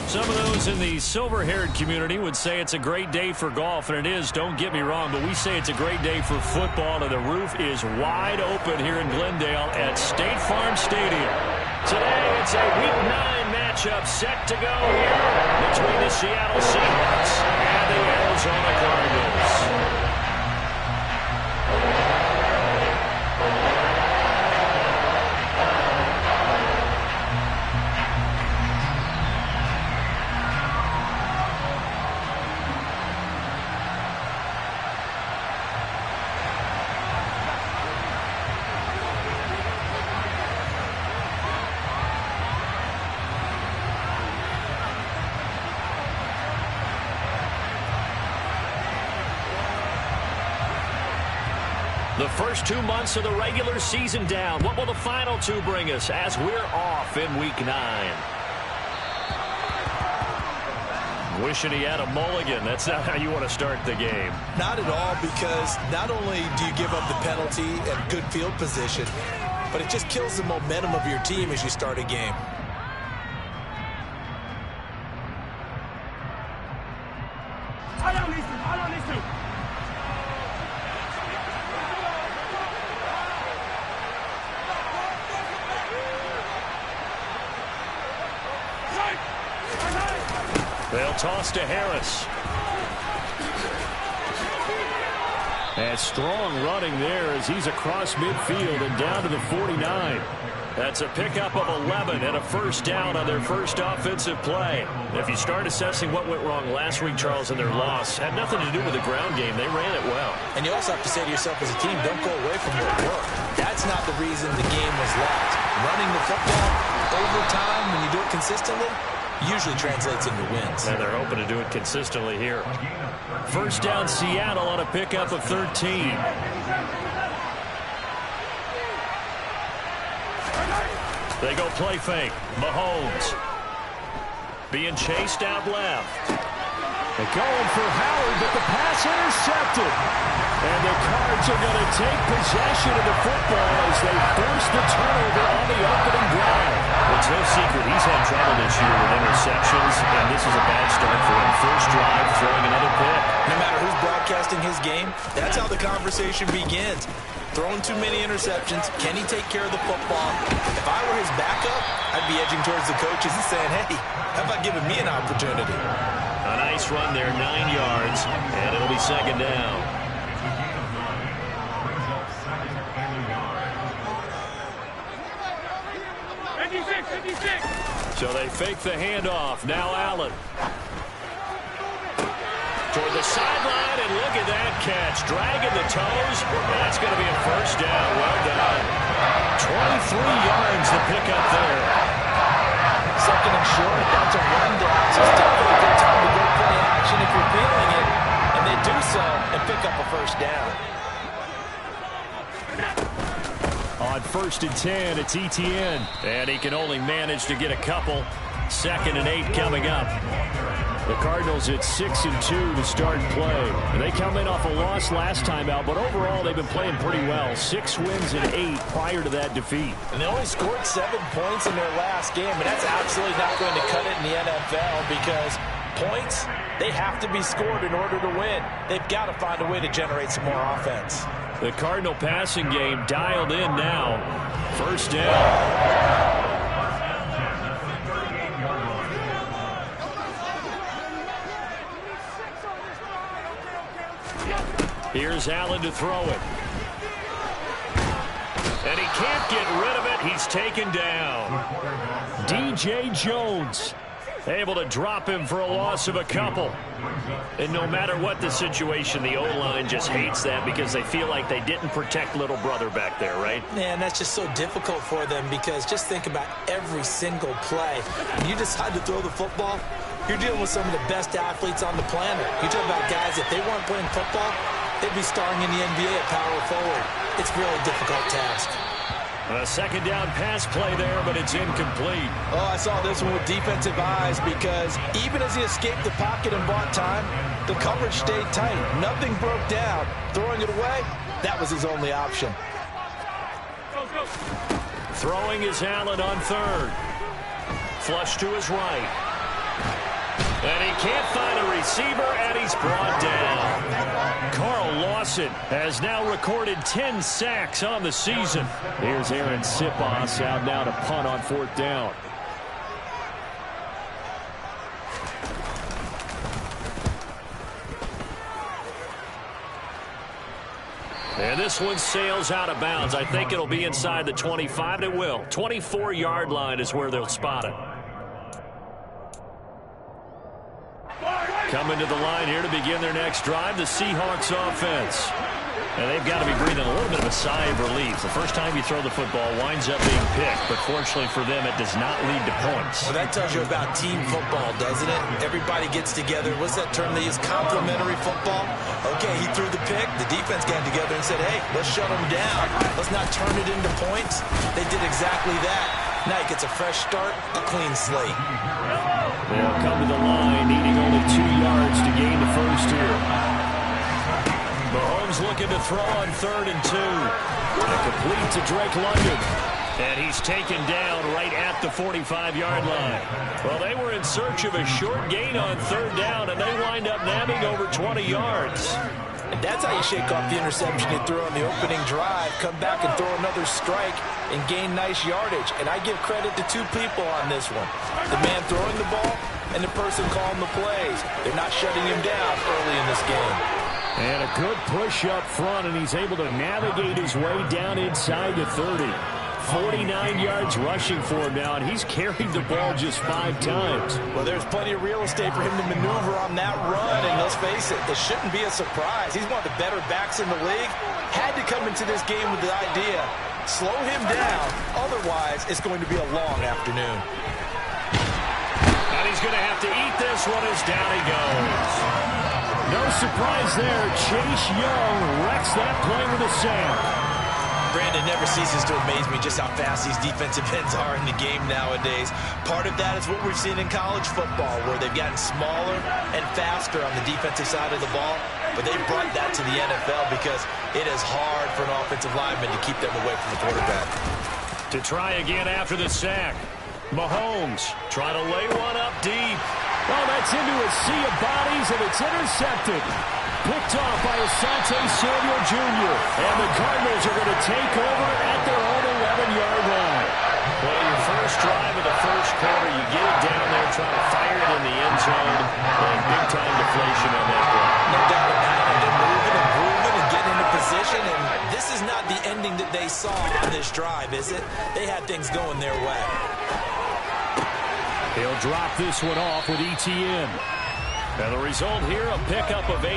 Some of those in the silver-haired community would say it's a great day for golf, and it is, don't get me wrong, but we say it's a great day for football, and the roof is wide open here in Glendale at State Farm Stadium. Today, it's a Week 9 matchup set to go here between the Seattle Seahawks and the Arizona Cardinals. The first 2 months of the regular season down. What will the final 2 bring us as we're off in Week 9? Wishing he had a mulligan. That's not how you want to start the game. Not at all, because not only do you give up the penalty and good field position, but it just kills the momentum of your team as you start a game. They'll toss to Harris. And strong running there as he's across midfield and down to the 49. That's a pickup of 11 and a first down on their first offensive play. If you start assessing what went wrong last week, Charles, in their loss, had nothing to do with the ground game. They ran it well. And you also have to say to yourself as a team, don't go away from what worked. That's not the reason the game was lost. Running the football over time, when you do it consistently, usually translates into wins. And they're hoping to do it consistently here. First down, Seattle on a pickup of 13. They go play fake. Mahomes being chased out left. They're going for Howard, but the pass intercepted. And the Cards are going to take possession of the football as they force the turnover on the opening drive. It's no secret he's had trouble this year with interceptions, and this is a bad start for him. First drive, throwing another pick. No matter who's broadcasting his game, that's how the conversation begins. Throwing too many interceptions. Can he take care of the football? If I were his backup, I'd be edging towards the coaches and saying, hey, how about giving me an opportunity? A nice run there, 9 yards, and it'll be second down. So they fake the handoff. Now Allen. Toward the sideline, and look at that catch. Dragging the toes. That's going to be a first down. Well done. 23 yards to pick up there. Second and short. That's a rundown. So it's definitely a good time to go play action if you're feeling it. And they do so and pick up a first down. On first and 10, it's Etienne. And he can only manage to get a couple. Second and 8 coming up. The Cardinals at 6-2 to start play. And they come in off a loss last time out, but overall they've been playing pretty well. 6 wins and 8 prior to that defeat. And they only scored 7 points in their last game, and that's absolutely not going to cut it in the NFL because points, they have to be scored in order to win. They've got to find a way to generate some more offense. The Cardinal passing game dialed in now. First down. Here's Allen to throw it. And he can't get rid of it. He's taken down. DJ Jones able to drop him for a loss of a couple. And no matter what the situation, the O-line just hates that because they feel like they didn't protect little brother back there, right? Man, that's just so difficult for them because just think about every single play. When you decide to throw the football, you're dealing with some of the best athletes on the planet. You talk about guys, if they weren't playing football, they'd be starring in the NBA at power forward. It's a really difficult task. A second down pass play there, but it's incomplete. Oh, I saw this one with defensive eyes because even as he escaped the pocket and bought time, the coverage stayed tight. Nothing broke down. Throwing it away, that was his only option. Throwing is Allen on third. Flush to his right. And he can't find a receiver, and he's brought down. Carl Lawson has now recorded 10 sacks on the season. Here's Aaron Sipos out now to punt on 4th down. And this one sails out of bounds. I think it'll be inside the 25. It will. 24-yard line is where they'll spot it. Coming to the line here to begin their next drive, the Seahawks offense. And they've got to be breathing a little bit of a sigh of relief. The first time you throw the football winds up being picked, but fortunately for them, it does not lead to points. Well, that tells you about team football, doesn't it? Everybody gets together. What's that term they use? Complementary football? Okay, he threw the pick. The defense got together and said, hey, let's shut him down. Let's not turn it into points. They did exactly that. Now he gets a fresh start, a clean slate. They'll come to the line, needing only 2 yards to gain the first here. Mahomes looking to throw on 3rd and 2. And complete to Drake London. And he's taken down right at the 45-yard line. Well, they were in search of a short gain on 3rd down, and they wind up nabbing over 20 yards. And that's how you shake off the interception you threw on the opening drive, come back and throw another strike and gain nice yardage. And I give credit to 2 people on this one. The man throwing the ball and the person calling the plays. They're not shutting him down early in this game. And a good push up front, and he's able to navigate his way down inside the 30. 49 yards rushing for him now, and he's carried the ball just 5 times. Well, there's plenty of real estate for him to maneuver on that run, and let's face it, this shouldn't be a surprise. He's one of the better backs in the league. Had to come into this game with the idea, slow him down, otherwise it's going to be a long afternoon. And he's going to have to eat this one as down he goes. No surprise there. Chase Young wrecks that play with a sack. Brandon, never ceases to amaze me just how fast these defensive ends are in the game nowadays. Part of that is what we've seen in college football, where they've gotten smaller and faster on the defensive side of the ball, but they've brought that to the NFL because it is hard for an offensive lineman to keep them away from the quarterback. To try again after the sack. Mahomes trying to lay one up deep. Oh, that's into a sea of bodies, and it's intercepted. Picked off by Asante Samuel Jr. And the Cardinals are going to take over at their own 11-yard line. Well, your first drive of the first quarter, you get it down there, trying to fire it in the end zone, and big-time deflation on that play. No doubt about it. They're moving and grooving and getting into position, and this is not the ending that they saw on this drive, is it? They had things going their way. He'll drop this one off with ETN. And the result here, a pickup of 8.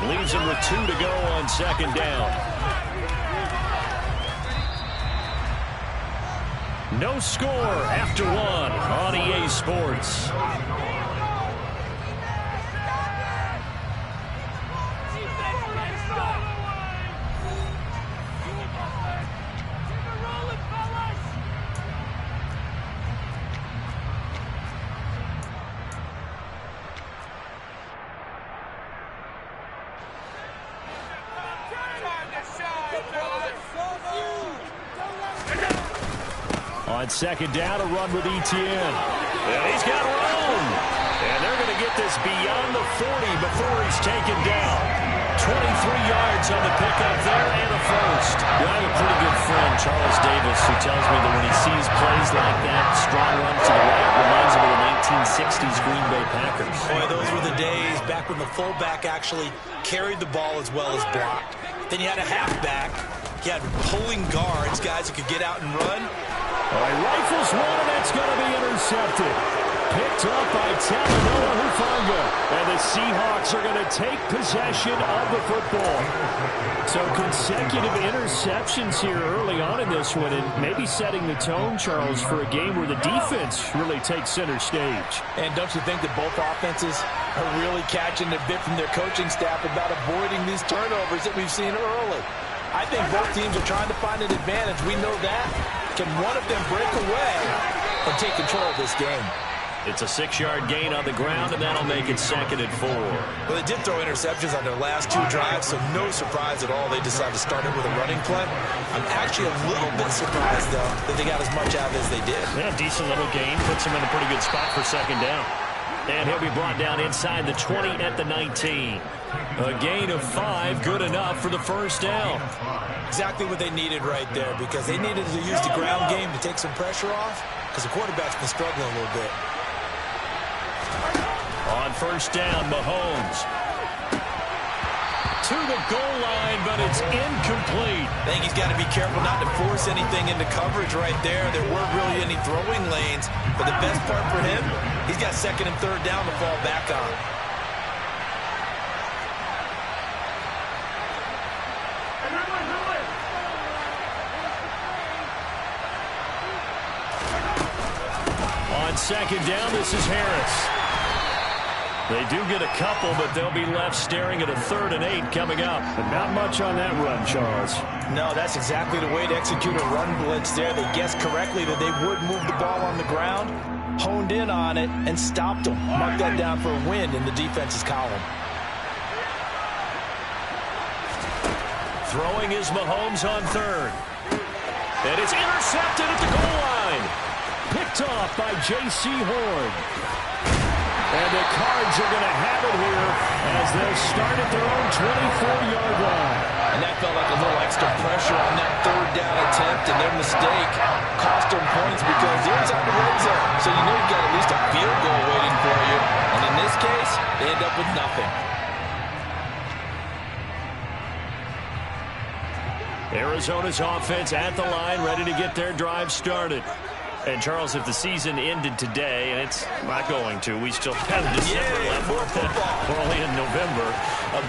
Leaves him with 2 to go on 2nd down. No score after 1 on EA Sports. On 2nd down, a run with ETN. And he's got room. And they're going to get this beyond the 40 before he's taken down. 23 yards on the pickup there and a first. I have a pretty good friend, Charles Davis, who tells me that when he sees plays like that, strong run to the right, reminds him of the 1960s Green Bay Packers. Boy, those were the days back when the fullback actually carried the ball as well as blocked. Then you had a halfback. You had pulling guards, guys who could get out and run. All right, rifles one, and that's going to be intercepted. Picked up by Talanoa Hufanga. And the Seahawks are going to take possession of the football. So consecutive interceptions here early on in this one, and maybe setting the tone, Charles, for a game where the defense really takes center stage. And don't you think that both offenses are really catching a bit from their coaching staff about avoiding these turnovers that we've seen early? I think both teams are trying to find an advantage. We know that. Can one of them break away and take control of this game? It's a 6-yard gain on the ground, and that'll make it 2nd and 4. Well, they did throw interceptions on their last 2 drives, so no surprise at all they decided to start it with a running play. I'm actually a little bit surprised, though, that they got as much out as they did. Yeah, decent little gain. Puts them in a pretty good spot for 2nd down. And he'll be brought down inside the 20 at the 19. A gain of 5, good enough for the first down. Exactly what they needed right there, because they needed to use the ground game to take some pressure off, because the quarterback's been struggling a little bit. On first down, Mahomes. To the goal line, but it's incomplete. I think he's got to be careful not to force anything into coverage right there. There weren't really any throwing lanes, but the best part for him, he's got second and third down to fall back on. On second down, this is Harris. They do get a couple, but they'll be left staring at a 3rd and 8 coming up. But not much on that run, Charles. No, that's exactly the way to execute a run blitz there. They guessed correctly that they would move the ball on the ground, honed in on it, and stopped them. Mark that down for a win in the defense's column. Throwing is Mahomes on 3rd. And it's intercepted at the goal line. Picked off by J.C. Horn. And the Cards are going to have it here as they'll start at their own 24-yard line. And that felt like a little extra pressure on that 3rd down attempt, and their mistake cost them points because they're inside the red zone. So you know you've got at least a field goal waiting for you. And in this case, they end up with nothing. Arizona's offense at the line, ready to get their drive started. And, Charles, if the season ended today, and it's not going to, we still have December left. We're only in November.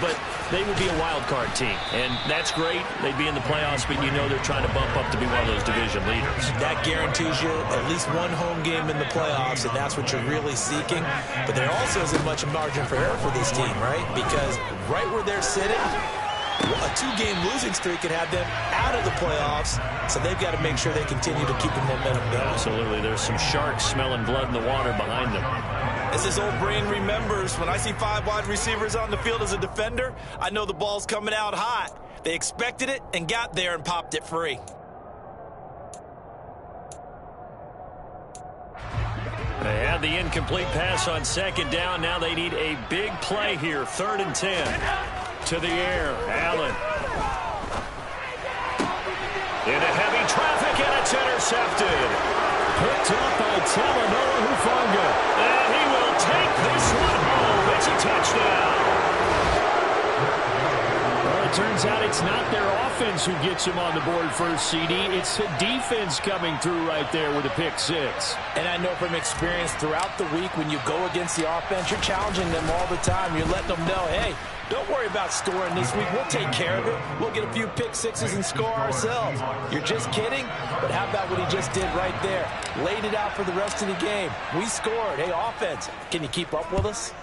But they would be a wild card team. And that's great. They'd be in the playoffs, but you know they're trying to bump up to be one of those division leaders. That guarantees you at least one home game in the playoffs, and that's what you're really seeking. But there also isn't much margin for error for this team, right? Because right where they're sitting, a 2-game losing streak could have them out of the playoffs, so they've got to make sure they continue to keep the momentum going. Absolutely. There's some sharks smelling blood in the water behind them. As his old brain remembers, when I see 5 wide receivers on the field as a defender, I know the ball's coming out hot. They expected it and got there and popped it free. They had the incomplete pass on second down. Now they need a big play here. 3rd and 10. To the air, Allen. Into heavy traffic, and it's intercepted. Picked up by Talanoa Hufanga. And he will take this one home. It's a touchdown. Well, it turns out it's not their offense who gets him on the board first, CD. It's the defense coming through right there with a pick 6. And I know from experience throughout the week, when you go against the offense, you're challenging them all the time. You're letting them know, hey, don't worry about scoring this week. We'll take care of it. We'll get a few pick 6s and score ourselves. You're just kidding? But how about what he just did right there? Laid it out for the rest of the game. We scored. Hey, offense, can you keep up with us?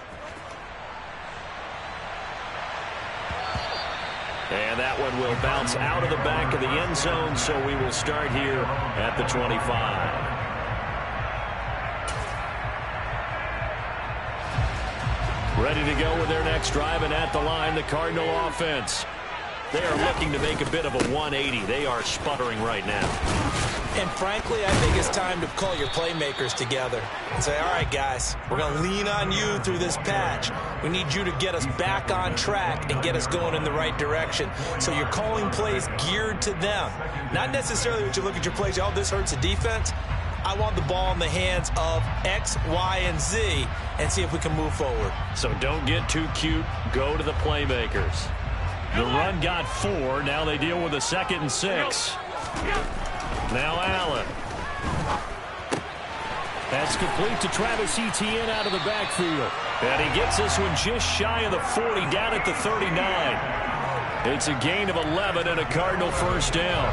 And that one will bounce out of the back of the end zone, so we will start here at the 25. Ready to go with their next drive, and at the line, the Cardinal offense. They are looking to make a bit of a 180. They are sputtering right now. And frankly, I think it's time to call your playmakers together and say, all right, guys, we're going to lean on you through this patch. We need you to get us back on track and get us going in the right direction. So you're calling plays geared to them. Not necessarily what you look at your plays, oh, this hurts the defense. I want the ball in the hands of X, Y, and Z and see if we can move forward. So don't get too cute. Go to the playmakers. The run got 4. Now they deal with a 2nd and 6. Now Allen. That's complete to Travis Etienne out of the backfield. And he gets this one just shy of the 40, down at the 39. It's a gain of 11 and a Cardinal first down.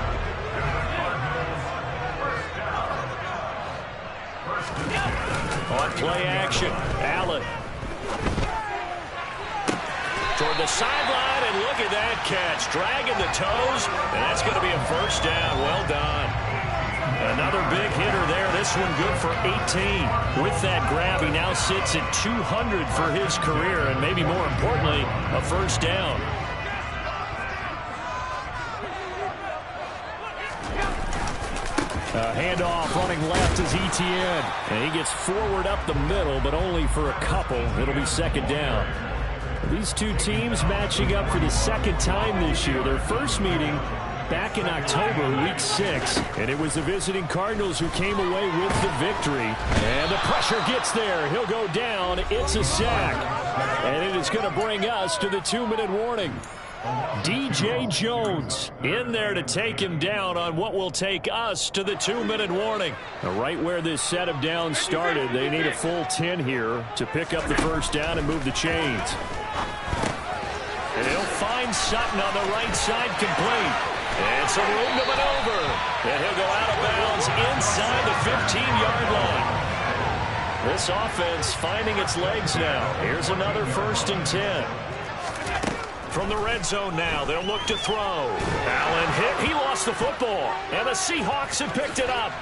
On play action, Allen. Toward the sideline, and look at that catch. Dragging the toes, and that's going to be a first down. Well done. Another big hitter there. This one good for 18. With that grab, he now sits at 200 for his career, and maybe more importantly, a first down. Handoff running left is Etienne. And he gets forward up the middle, but only for a couple. It'll be second down. These two teams matching up for the second time this year. Their first meeting back in October, week 6. And it was the visiting Cardinals who came away with the victory. And the pressure gets there. He'll go down. It's a sack. And it is going to bring us to the 2-minute warning. DJ Jones in there to take him down on what will take us to the 2-minute warning. Now, right where this set of downs started, they need a full 10 here to pick up the first down and move the chains. And he'll find Sutton on the right side, complete. And some room to maneuver. And he'll go out of bounds inside the 15-yard line. This offense finding its legs now. Here's another 1st and 10. From the red zone now, they'll look to throw. Allen hit. He lost the football. And the Seahawks have picked it up.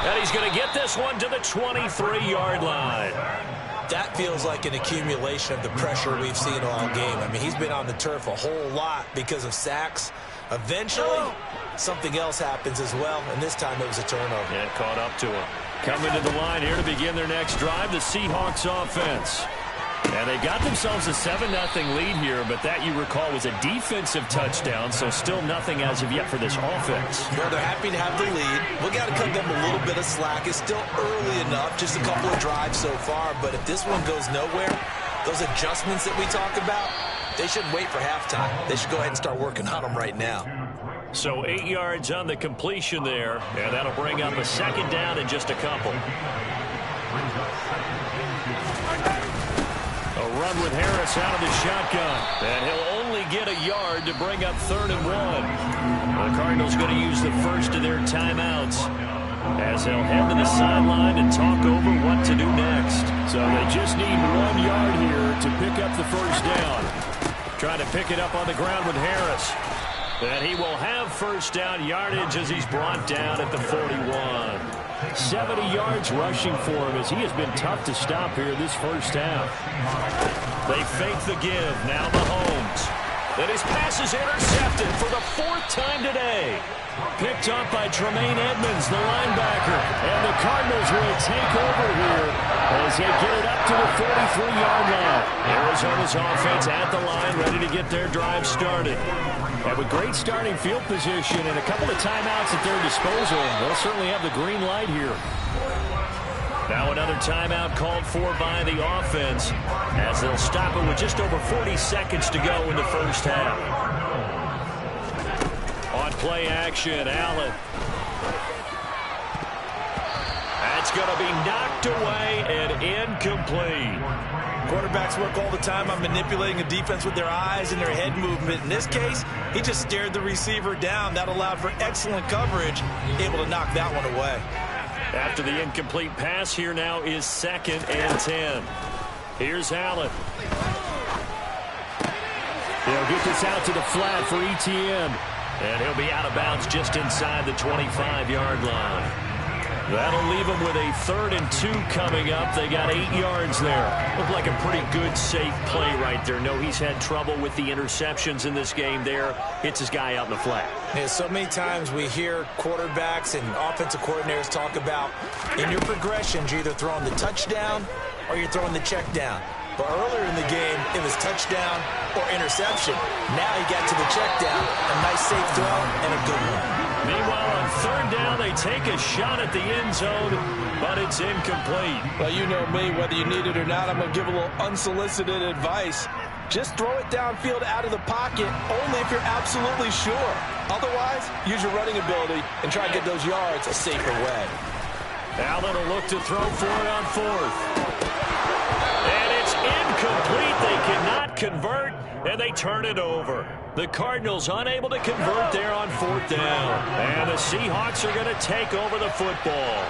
And he's going to get this one to the 23-yard line. That feels like an accumulation of the pressure we've seen all game. I mean, he's been on the turf a whole lot because of sacks. Eventually, something else happens as well, and this time it was a turnover. Yeah, caught up to him. Coming to the line here to begin their next drive, the Seahawks offense. And they got themselves a 7-0 lead here, but that, you recall, was a defensive touchdown, so still nothing as of yet for this offense. Well, they're happy to have the lead. We got to cut them a little bit of slack. It's still early enough, just a couple of drives so far, but if this one goes nowhere, those adjustments that we talk about, they should wait for halftime. They should go ahead and start working on them right now. So 8 yards on the completion there, and that'll bring up a second down in just a couple. A run with Harris out of the shotgun. And he'll only get a yard to bring up 3rd and 1. The Cardinals going to use the first of their timeouts as they'll head to the sideline and talk over what to do next. So they just need 1 yard here to pick up the first down. Trying to pick it up on the ground with Harris. And he will have first down yardage as he's brought down at the 41. 70 yards rushing for him as he has been tough to stop here this first half. They fake the give. Now Mahomes. And his pass is intercepted for the 4th time today. Picked up by Tremaine Edmonds, the linebacker. And the Cardinals will take over here as they get it up to the 43-yard line. Arizona's offense at the line, ready to get their drive started. And with great starting field position and a couple of timeouts at their disposal, they'll certainly have the green light here. Now another timeout called for by the offense as they'll stop it with just over 40 seconds to go in the first half. On play action, Allen. That's going to be knocked away and incomplete. Quarterbacks work all the time on manipulating a defense with their eyes and their head movement. In this case, he just stared the receiver down. That allowed for excellent coverage, able to knock that one away. After the incomplete pass, here now is 2nd and 10. Here's Allen. They'll get this out to the flat for Etienne. And he'll be out of bounds just inside the 25-yard line. That'll leave them with a 3rd and 2 coming up. They got 8 yards there. Looked like a pretty good, safe play right there. No, he's had trouble with the interceptions in this game there. Hits his guy out in the flat. Yeah, so many times we hear quarterbacks and offensive coordinators talk about in your progressions, you're either throwing the touchdown or you're throwing the check down. But earlier in the game, it was touchdown or interception. Now he got to the check down, a nice safe throw and a good one. Meanwhile, on 3rd down, they take a shot at the end zone, but it's incomplete. Well, you know me, whether you need it or not, I'm going to give a little unsolicited advice. Just throw it downfield out of the pocket, only if you're absolutely sure. Otherwise, use your running ability and try to get those yards a safer way. Allen will look to throw for it on 4th. And it's incomplete. They cannot convert, and they turn it over. The Cardinals unable to convert there on 4th down. And the Seahawks are going to take over the football.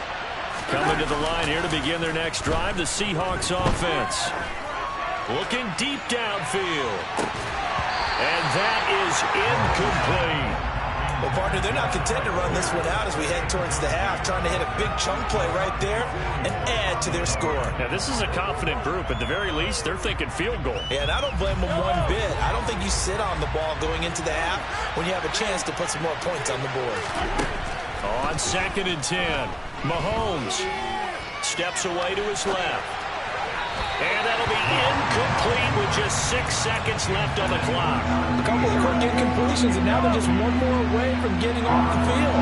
Coming to the line here to begin their next drive, the Seahawks offense. Looking deep downfield. And that is incomplete. Well, partner, they're not content to run this one out as we head towards the half, trying to hit a big chunk play right there and add to their score. Yeah, this is a confident group. At the very least, they're thinking field goal. Yeah, and I don't blame them one bit. I don't think you sit on the ball going into the half when you have a chance to put some more points on the board. On 2nd and 10, Mahomes steps away to his left. And that'll be incomplete with just 6 seconds left on the clock. A couple of quick incompletions, and now they're just one more away from getting off the field.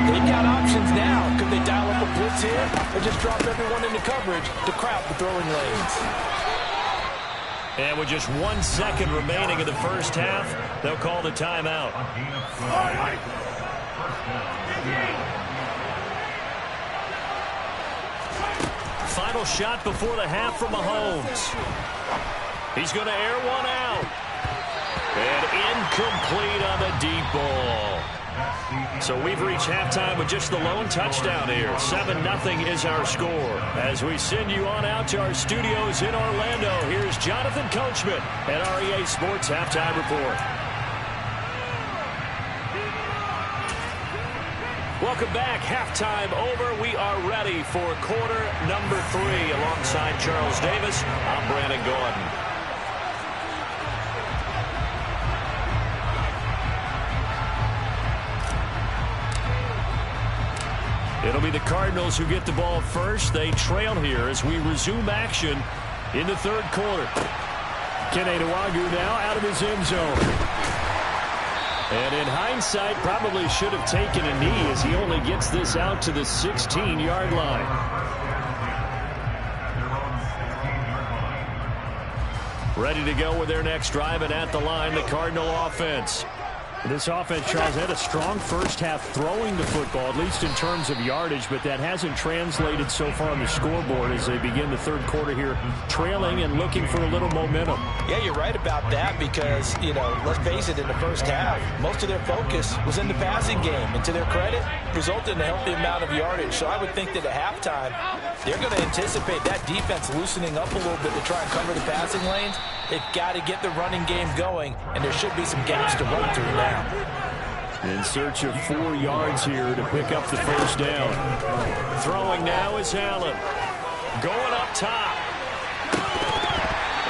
They've got options now. Could they dial up a blitz here or just drop everyone into coverage to crowd the throwing lanes? And with just 1 second remaining in the first half, they'll call the timeout. Final shot before the half from Mahomes. He's going to air one out. And incomplete on the deep ball. So we've reached halftime with just the lone touchdown here. 7-0 is our score. As we send you on out to our studios in Orlando, here's Jonathan Coachman at REA Sports Halftime Report. Welcome back. Halftime over. We are ready for quarter number 3. Alongside Charles Davis, I'm Brandon Gordon. It'll be the Cardinals who get the ball first. They trail here as we resume action in the third quarter. Kene Nwangwu now out of his end zone. And in hindsight, probably should have taken a knee as he only gets this out to the 16-yard line. Ready to go with their next drive, and at the line, the Cardinal offense. This offense, Charles, had a strong first half throwing the football, at least in terms of yardage, but that hasn't translated so far on the scoreboard as they begin the third quarter here, trailing and looking for a little momentum. Yeah, you're right about that because, let's face it, in the first half, most of their focus was in the passing game. And to their credit, resulted in a healthy amount of yardage. So I would think that at halftime, they're going to anticipate that defense loosening up a little bit to try and cover the passing lanes. They've got to get the running game going, and there should be some gaps to run through now. In search of 4 yards here to pick up the first down. Throwing now is Allen. Going up top.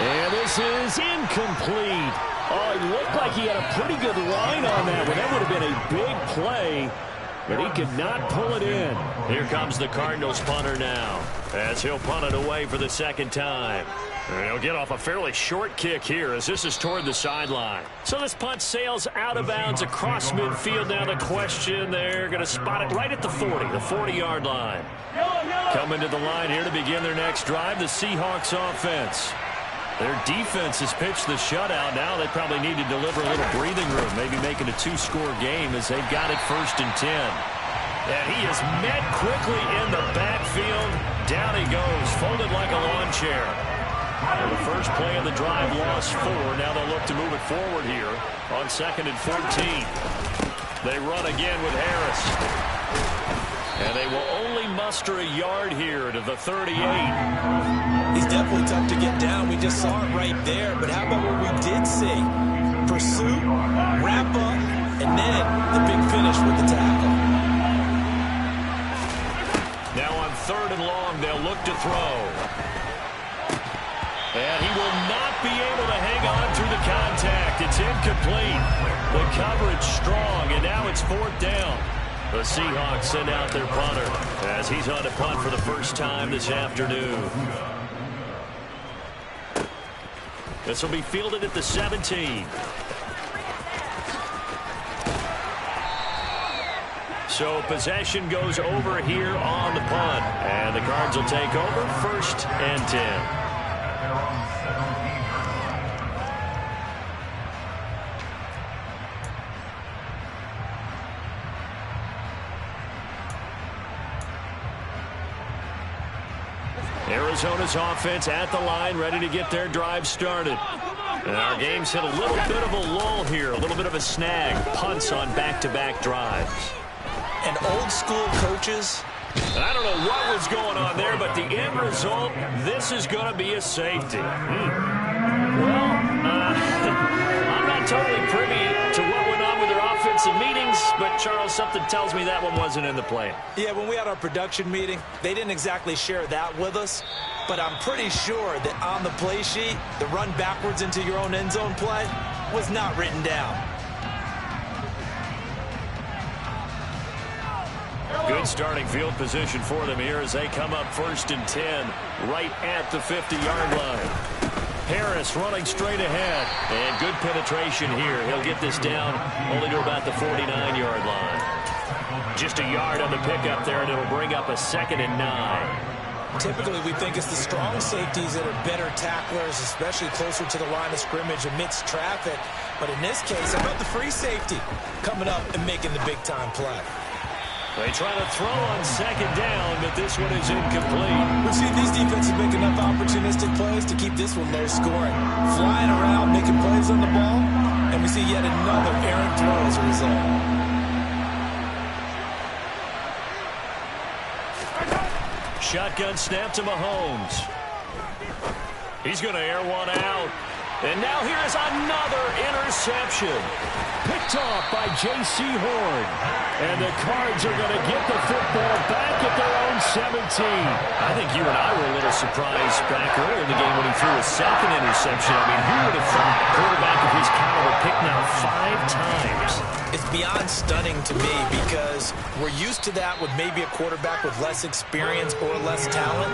And this is incomplete. Oh, it looked like he had a pretty good line on that one. That would have been a big play, but he could not pull it in. Here comes the Cardinals punter now, as he'll punt it away for the second time. And he'll get off a fairly short kick here as this is toward the sideline. So this punt sails out of bounds across midfield. Now the question, they're going to spot it right at the 40, the 40-yard line. Coming to the line here to begin their next drive, the Seahawks offense. Their defense has pitched the shutout. Now they probably need to deliver a little breathing room, maybe make it a 2-score game as they've got it 1st and 10. And he is met quickly in the backfield. Down he goes, folded like a lawn chair. And the first play of the drive lost 4. Now they'll look to move it forward here on 2nd and 14. They run again with Harris. And they will only muster a yard here to the 38. He's definitely tough to get down. We just saw it right there. But how about what we did see? Pursuit, wrap up, and then the big finish with the tackle. Now on 3rd and long, they'll look to throw. And he will not be able to hang on through the contact. It's incomplete. The coverage strong, and now it's 4th down. The Seahawks send out their punter as he's on to punt for the first time this afternoon. This will be fielded at the 17. So possession goes over here on the punt. And the Cards will take over 1st and 10. Arizona's offense at the line, ready to get their drive started. And our game's hit a little bit of a lull here, a little bit of a snag. Punts on back-to-back drives. And old-school coaches. And I don't know what was going on there, but the end result, this is going to be a safety. Well, I'm not totally privy to what went on with their offensive some meetings, but, Charles, something tells me that one wasn't in the plan. Yeah, when we had our production meeting, they didn't exactly share that with us, but I'm pretty sure that on the play sheet, the run backwards into your own end zone play was not written down. Good starting field position for them here as they come up 1st and 10, right at the 50-yard line. Harris running straight ahead, and good penetration here. He'll get this down only to about the 49-yard line. Just a yard on the pickup there, and it'll bring up a 2nd and 9. Typically, we think it's the strong safeties that are better tacklers, especially closer to the line of scrimmage amidst traffic. But in this case, how about the free safety coming up and making the big-time play? They try to throw on 2nd down, but this one is incomplete. We've seen these defenses make enough opportunistic plays to keep this one low scoring. Flying around, making plays on the ball, and we see yet another errant throw as a result. Shotgun snap to Mahomes. He's going to air one out. And now here's another interception. Picked off by J.C. Horn. And the Cards are going to get the football back at their own 17. I think you and I were a little surprised back earlier in the game when he threw a 2nd interception. I mean, who would have thought a quarterback of his caliber picked now 5 times? It's beyond stunning to me because we're used to that with maybe a quarterback with less experience or less talent.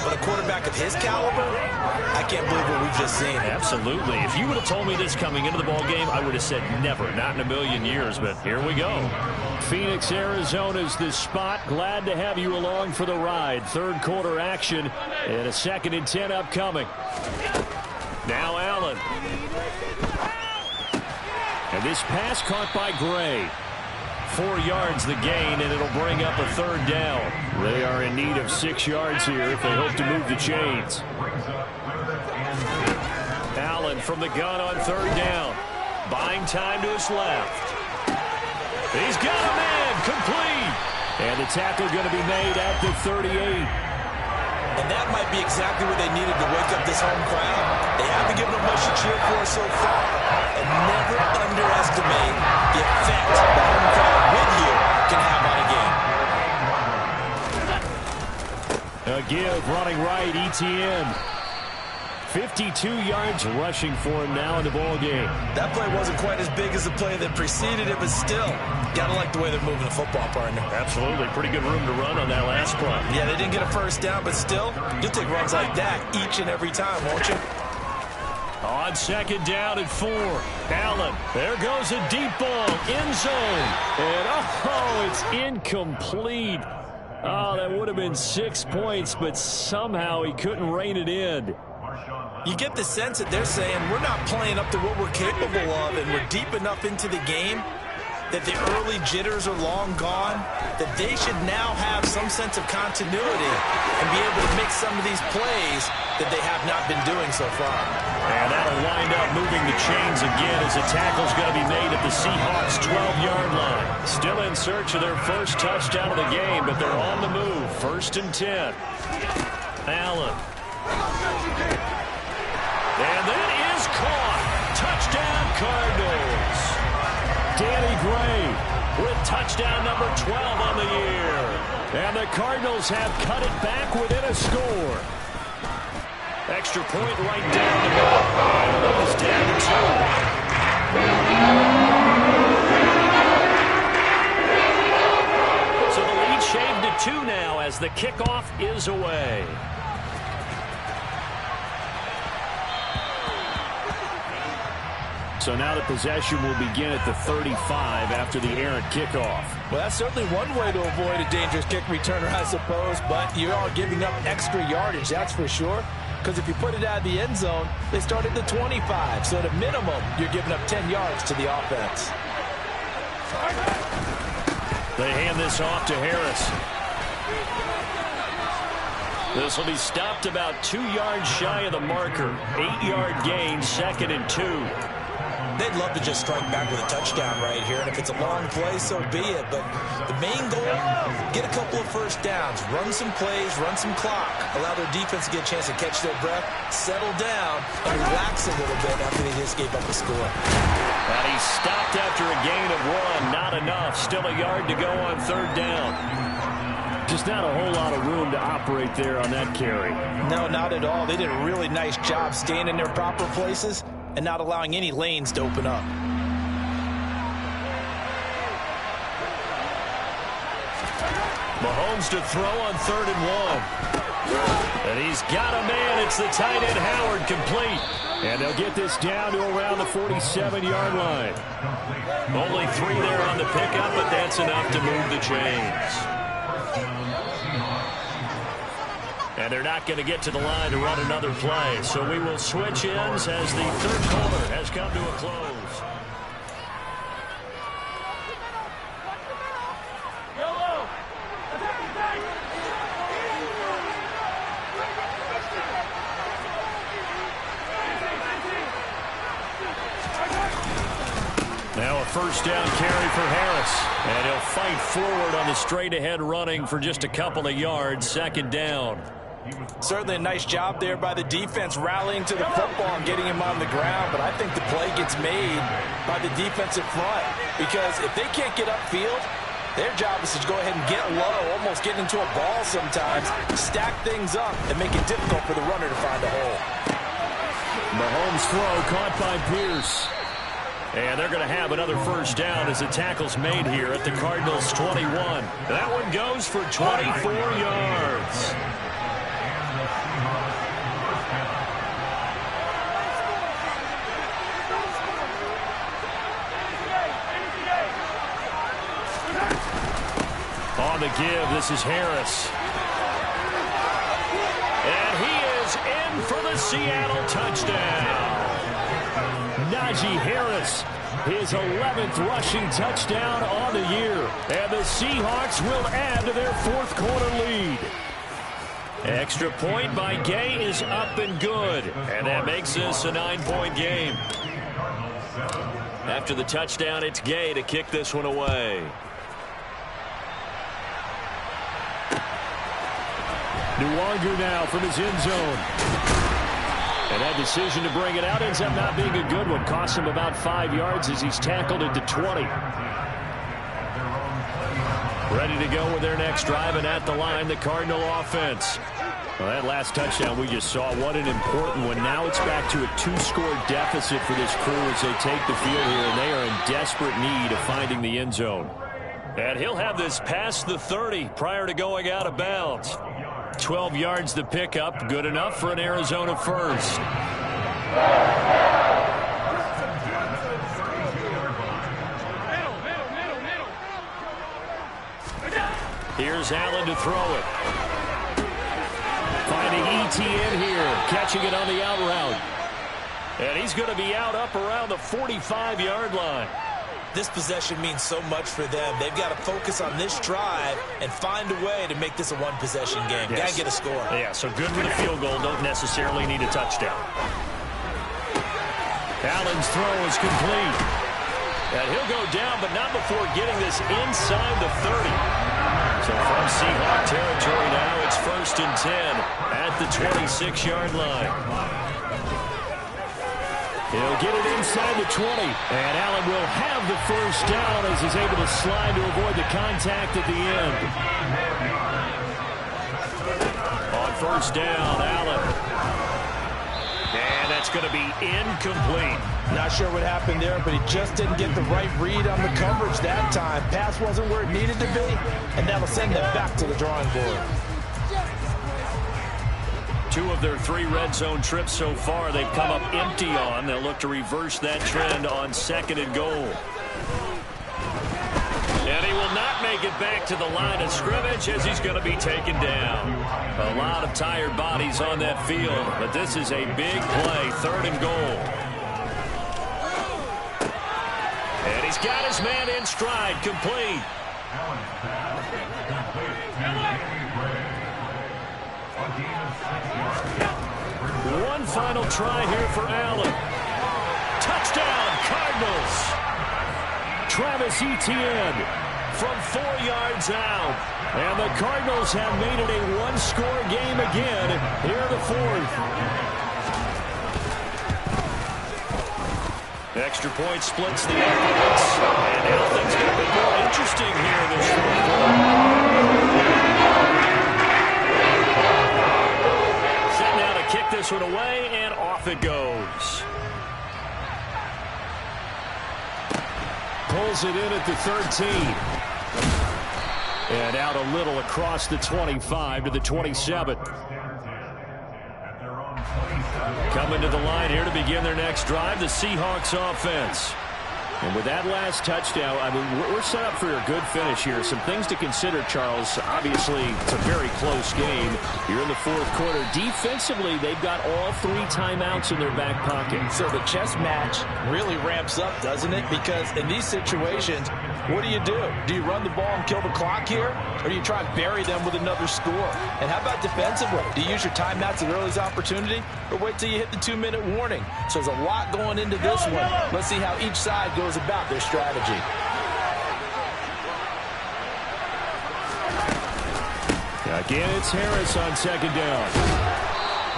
But a quarterback of his caliber, I can't believe what we've just seen. Absolutely. If you would have told me this coming into the ball game, I would have said never, not in a million years. But here we go. Phoenix, Arizona's the spot. Glad to have you along for the ride. 3rd quarter action and a 2nd and 10 upcoming. Now Allen. And this pass caught by Gray. 4 yards the gain, and it'll bring up a 3rd down. They are in need of 6 yards here if they hope to move the chains. Allen from the gun on 3rd down. Buying time to his left. He's got a man, complete. And the tackle going to be made at the 38. And that might be exactly what they needed to wake up this home crowd. They haven't given them much to cheer for so far. And never underestimate the effect the home crowd with you can have on a game. A give running right, ETN. 52 yards rushing for him now in the ball game. That play wasn't quite as big as the play that preceded it, but still, gotta like the way they're moving the football, partner. Absolutely. Pretty good room to run on that last play. Yeah, they didn't get a 1st down, but still, you'll take runs like that each and every time, won't you? On 2nd down and 4. Allen. There goes a deep ball. End zone. And, it's incomplete. Oh, that would have been 6 points, but somehow he couldn't rein it in. You get the sense that they're saying we're not playing up to what we're capable of, and we're deep enough into the game that the early jitters are long gone, that they should now have some sense of continuity and be able to make some of these plays that they have not been doing so far. And that'll wind up moving the chains again as the tackle's going to be made at the Seahawks' 12-yard line. Still in search of their first touchdown of the game, but they're on the move. 1st and 10. Allen. And that is caught. Touchdown, Cardinals. Danny Gray with touchdown number 12 on the year. And the Cardinals have cut it back within a score. Extra point right down the middle. And it is down to 2. So the lead shaved to 2 now as the kickoff is away. So now the possession will begin at the 35 after the errant kickoff. Well, that's certainly one way to avoid a dangerous kick returner, I suppose, but you are giving up extra yardage, that's for sure. Because if you put it out of the end zone, they start at the 25. So at a minimum, you're giving up 10 yards to the offense. They hand this off to Harris. This will be stopped about 2 yards shy of the marker. 8-yard gain, 2nd and 2. They'd love to just strike back with a touchdown right here, and if it's a long play, so be it. But the main goal, get a couple of 1st downs, run some plays, run some clock, allow their defense to get a chance to catch their breath, settle down, and relax a little bit after they just gave up a score. And he's stopped after a gain of 1. Not enough. Still a yard to go on third down. Just not a whole lot of room to operate there on that carry. No, not at all. They did a really nice job staying in their proper places and not allowing any lanes to open up. Mahomes to throw on 3rd and 1. And he's got a man. It's the tight end Howard, complete. And they'll get this down to around the 47-yard line. Only 3 there on the pickup, but that's enough to move the chains. And they're not going to get to the line to run another play. So we will switch ends as the third quarter has come to a close. Now a first down carry for Harris. And he'll fight forward on the straight-ahead running for just a couple of yards. 2nd down. Certainly a nice job there by the defense rallying to the football and getting him on the ground, but I think the play gets made by the defensive front because if they can't get upfield, their job is to go ahead and get low, almost get into a ball sometimes, stack things up, and make it difficult for the runner to find a hole. Mahomes' throw caught by Pierce. And they're going to have another first down as the tackle's made here at the Cardinals' 21. That one goes for 24 yards. On the give, this is Harris. And he is in for the Seattle touchdown. Najee Harris, his 11th rushing touchdown on the year. And the Seahawks will add to their 4th quarter lead. Extra point by Gay is up and good. And that makes this a 9-point game. After the touchdown, it's Gay to kick this one away. Nwangu now from his end zone. And that decision to bring it out ends up not being a good one. Costs him about 5 yards as he's tackled into 20. Ready to go with their next drive, and at the line, the Cardinal offense. Well, that last touchdown we just saw, what an important one. Now it's back to a 2-score deficit for this crew as they take the field here, and they are in desperate need of finding the end zone. And he'll have this past the 30 prior to going out of bounds. 12 yards to pick up, good enough for an Arizona first. Here's Allen to throw it. Finding ETN here, catching it on the out route. And he's going to be out up around the 45-yard line. This possession means so much for them. They've got to focus on this drive and find a way to make this a one-possession game. Yes. Got to get a score. Yeah, so good with a field goal. Don't necessarily need a touchdown. Allen's throw is complete. And he'll go down, but not before getting this inside the 30. So from Seahawk territory now, it's 1st and 10 at the 26-yard line. He'll get it inside the 20, and Allen will have the first down as he's able to slide to avoid the contact at the end. On first down, Allen. And that's going to be incomplete. Not sure what happened there, but he just didn't get the right read on the coverage that time. Pass wasn't where it needed to be, and that'll send them back to the drawing board. 2 of their 3 red zone trips so far they've come up empty on. They'll look to reverse that trend on 2nd and goal. And he will not make it back to the line of scrimmage as he's going to be taken down. A lot of tired bodies on that field, but this is a big play, 3rd and goal. And he's got his man in stride, complete. One final try here for Allen. Touchdown, Cardinals. Travis Etienne from 4 yards out. And the Cardinals have made it a one-score game again here in the 4th. Extra point splits the offense. And now things get a bit more interesting here in this fourth quarter. Set now to kick this one away, and off it goes. Pulls it in at the 13. And out a little across the 25 to the 27. Coming to the line here to begin their next drive, the Seahawks offense. And with that last touchdown, I mean, we're set up for a good finish here. Some things to consider, Charles. Obviously, it's a very close game. You're in the fourth quarter. Defensively, they've got all 3 timeouts in their back pocket. So the chess match really ramps up, doesn't it? Because in these situations, what do? Do you run the ball and kill the clock here? Or do you try and bury them with another score? And how about defensively? Do you use your timeouts at earliest opportunity? Or wait till you hit the 2-minute warning? So there's a lot going into this one. Let's see how each side goes about their strategy. Again, it's Harris on second down.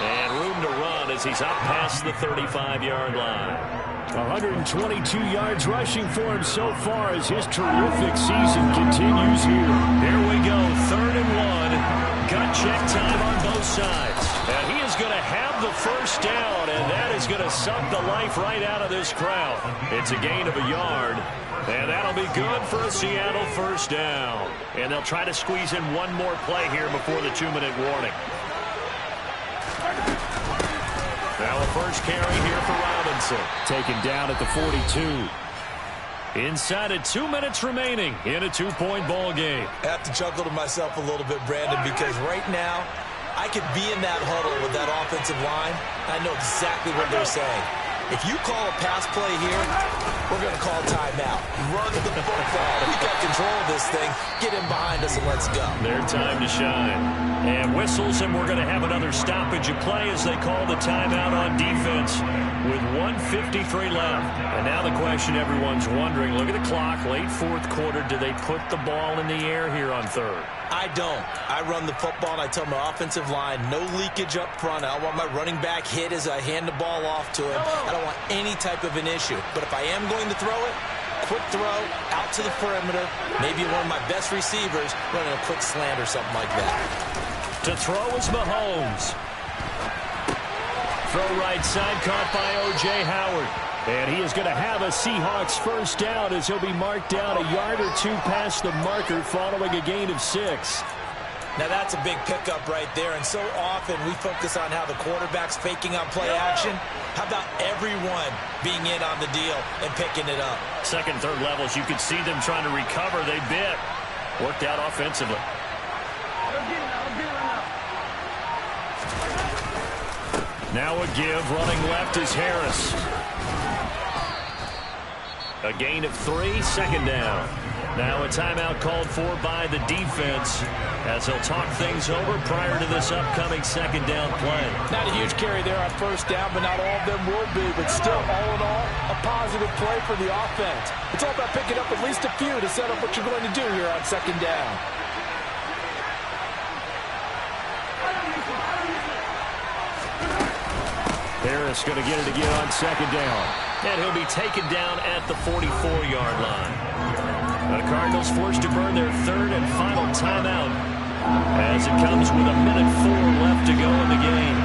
And room to run as he's up past the 35-yard line. 122 yards rushing for him so far as his terrific season continues here. Here we go, 3rd and 1. Gut check time on both sides. And he is going to have the first down, and that is going to suck the life right out of this crowd. It's a gain of a yard, and that'll be good for a Seattle first down. And they'll try to squeeze in one more play here before the 2-minute warning. Now a first carry here for Robinson. Taken down at the 42. Inside of 2 minutes remaining in a 2-point ball game. I have to chuckle to myself a little bit, Brandon, because right now I could be in that huddle with that offensive line. I know exactly what they're saying. If you call a pass play here, we're going to call timeout. Run the football. We got control of this thing. Get in behind us and let's go. Their time to shine. And whistles, and we're going to have another stoppage of play as they call the timeout on defense with 1:53 left. And now the question everyone's wondering, look at the clock, late fourth quarter, do they put the ball in the air here on 3rd? I don't. I run the football, and I tell my offensive line, no leakage up front. I don't want my running back hit as I hand the ball off to him. I don't want any type of an issue. But if I am going to throw it, quick throw, out to the perimeter, maybe one of my best receivers running a quick slant or something like that. To throw is Mahomes. Throw right side, caught by O.J. Howard. And he is going to have a Seahawks first down as he'll be marked down a yard or 2 past the marker following a gain of 6. Now that's a big pickup right there, and so often we focus on how the quarterback's faking on play action. How about everyone being in on the deal and picking it up? Second, third levels, you could see them trying to recover. They bit. Worked out offensively. Now a give, running left is Harris. A gain of 3, second down. Now a timeout called for by the defense as they'll talk things over prior to this upcoming second down play. Not a huge carry there on first down, but not all of them will be. But still, all in all, a positive play for the offense. It's all about picking up at least a few to set up what you're going to do here on second down. Harris going to get it again on second down. And he'll be taken down at the 44-yard line. The Cardinals forced to burn their 3rd and final timeout as it comes with 1:04 left to go in the game.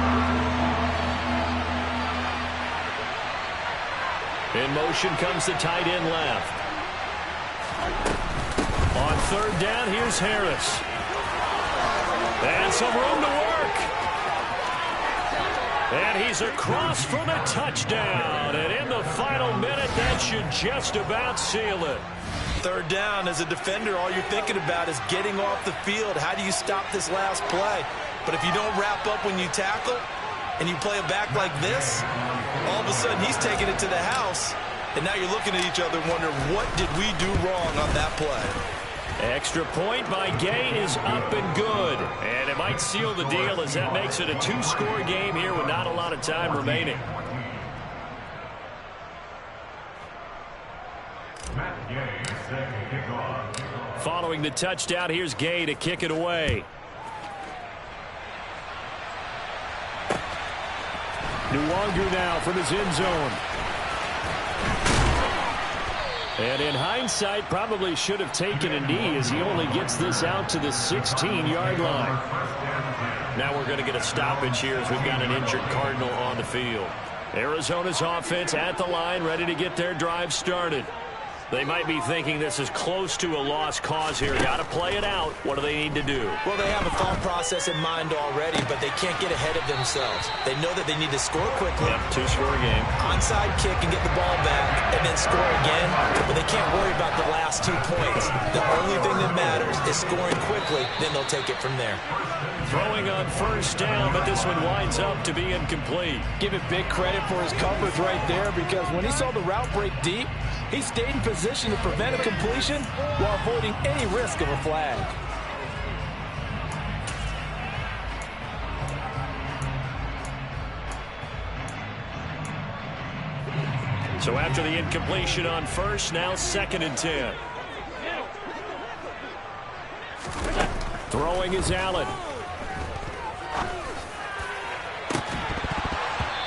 In motion comes the tight end left. On 3rd down, here's Harris. And some room to work. And he's across for the touchdown. And in the final minute, that should just about seal it. 3rd down, as a defender, all you're thinking about is getting off the field. How do you stop this last play? But if you don't wrap up when you tackle and you play it back like this, all of a sudden he's taking it to the house. And now you're looking at each other and wondering, what did we do wrong on that play? Extra point by Gay is up and good. And it might seal the deal as that makes it a 2-score game here with not a lot of time remaining. Following the touchdown, here's Gay to kick it away. Nwangu now from his end zone. And in hindsight, probably should have taken a knee as he only gets this out to the 16-yard line. Now we're going to get a stoppage here as we've got an injured Cardinal on the field. Arizona's offense at the line, ready to get their drive started. They might be thinking this is close to a lost cause here. Got to play it out. What do they need to do? Well, they have a thought process in mind already, but they can't get ahead of themselves. They know that they need to score quickly. Yep, two-score game. Onside kick and get the ball back, and then score again. But they can't worry about the last 2 points. The only thing that matters is scoring quickly. Then they'll take it from there. Throwing on first down, but this one winds up to be incomplete. Give it big credit for his coverage right there, because when he saw the route break deep, he stayed in position to prevent a completion while avoiding any risk of a flag. So after the incompletion on first, now 2nd and 10. Throwing is Allen.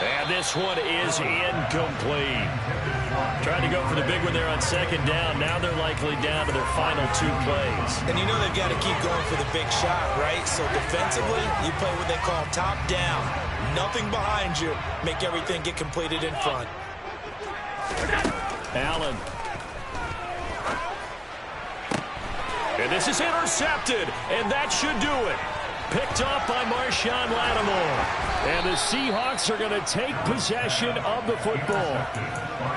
And this one is incomplete. Trying to go for the big one there on 2nd down. Now they're likely down to their final 2 plays. And you know they've got to keep going for the big shot, right? So defensively, you play what they call top down. Nothing behind you. Make everything get completed in front. Allen. And this is intercepted, and that should do it. Picked off by Marshawn Lattimore. And the Seahawks are going to take possession of the football.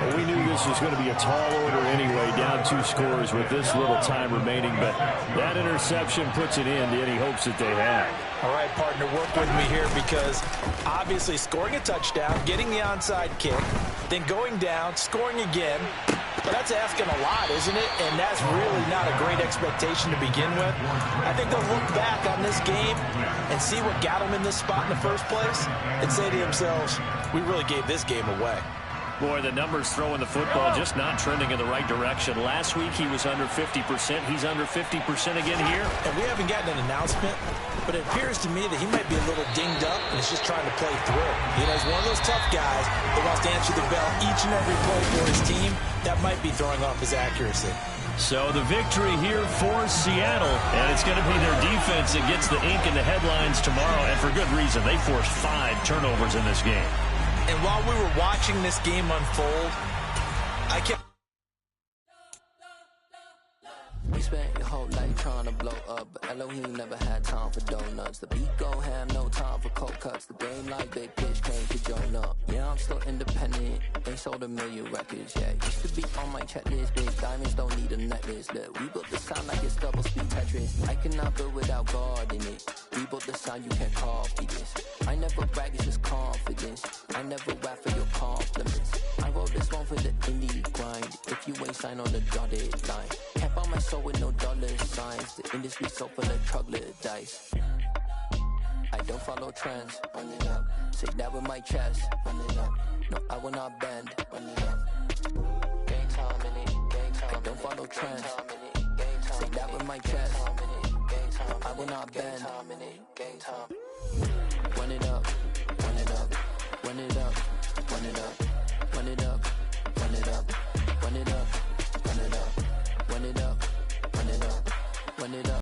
Well, we knew this was going to be a tall order anyway, down 2 scores with this little time remaining. But that interception puts an end to any hopes that they had. All right, partner, work with me here, because obviously scoring a touchdown, getting the onside kick, then going down, scoring again. But that's asking a lot, isn't it? And that's really not a great expectation to begin with. I think they'll look back on this game and see what got them in this spot in the first place and say to themselves, we really gave this game away. Boy, the numbers throwing the football just not trending in the right direction. Last week he was under 50%. He's under 50% again here. And we haven't gotten an announcement, but it appears to me that he might be a little dinged up and is just trying to play through. You know, he's one of those tough guys that wants to answer the bell each and every play for his team. That might be throwing off his accuracy. So the victory here for Seattle, and it's going to be their defense that gets the ink in the headlines tomorrow, and for good reason. They forced 5 turnovers in this game. And while we were watching this game unfold, I kept... We spent your whole life trying to blow up, but Elohim never had time for donuts. The beat go ham, no time for cold cuts. The game like big pitch came to join up. Yeah, I'm still independent. They sold 1 million records, yeah. Used to be on my checklist. Big diamonds don't need a necklace. Look, we built the sound like it's double speed Tetris. I cannot build without God in it. We built the sound, you can't copy this. I never brag, it's just confidence. I never rap for your compliments. I wrote this one for the indie grind. If you ain't signed on the dotted line, can't buy my soul with no dollar signs. The industry so full of troglodytes. I don't follow trends. Run it up. Say that with my chest. Run it up. No, I will not bend. Run it up. Game time in it. Game time. I don't follow trends. Say that with my chest. I will not bend. Game time. Run it up. Run it up. Run it up.